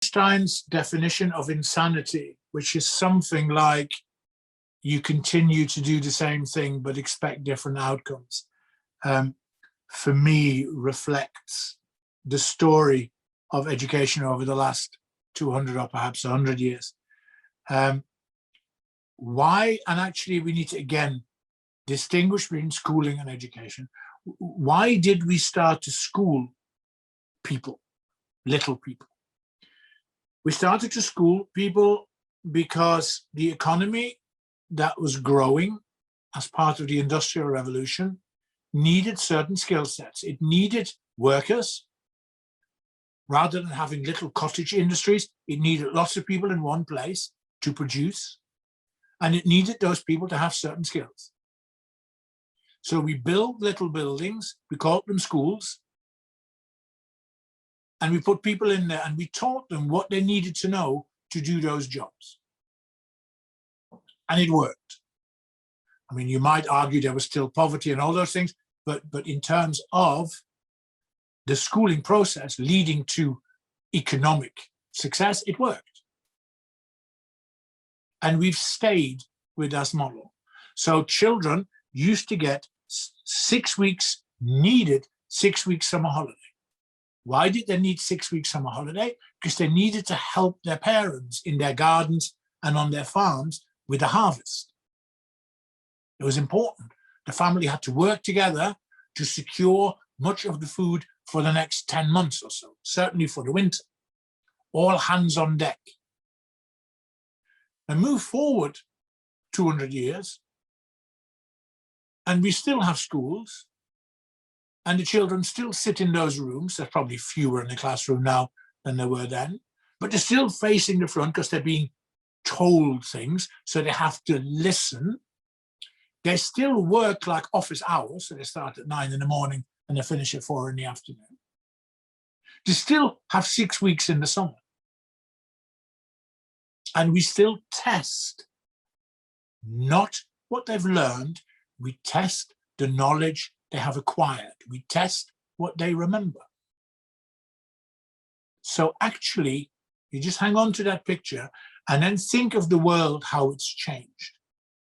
Einstein's definition of insanity, which is something like you continue to do the same thing but expect different outcomes, for me reflects the story of education over the last 200 or perhaps 100 years. Why, and actually we need to again distinguish between schooling and education. Why did we start to school people, little people? We started to school people because the economy that was growing as part of the Industrial Revolution needed certain skill sets. It needed workers. Rather than having little cottage industries, it needed lots of people in one place to produce, and it needed those people to have certain skills. So we built little buildings, we called them schools, and we put people in there and we taught them what they needed to know to do those jobs. And it worked. I mean, you might argue there was still poverty and all those things, but in terms of the schooling process leading to economic success, it worked. And we've stayed with that model. So children used to get 6 weeks, needed 6 weeks summer holiday. Why did they need 6 weeks summer holiday? Because they needed to help their parents in their gardens and on their farms with the harvest. It was important. The family had to work together to secure much of the food for the next 10 months or so, certainly for the winter. All hands on deck. And move forward 200 years, and we still have schools, and the children still sit in those rooms. There's probably fewer in the classroom now than there were then, but they're still facing the front because they're being told things, so they have to listen. They still work like office hours, so they start at 9 in the morning and they finish at 4 in the afternoon. They still have 6 weeks in the summer. And we still test not what they've learned, we test the knowledge they have acquired. We test what they remember. So actually, you just hang on to that picture and then think of the world, how it's changed.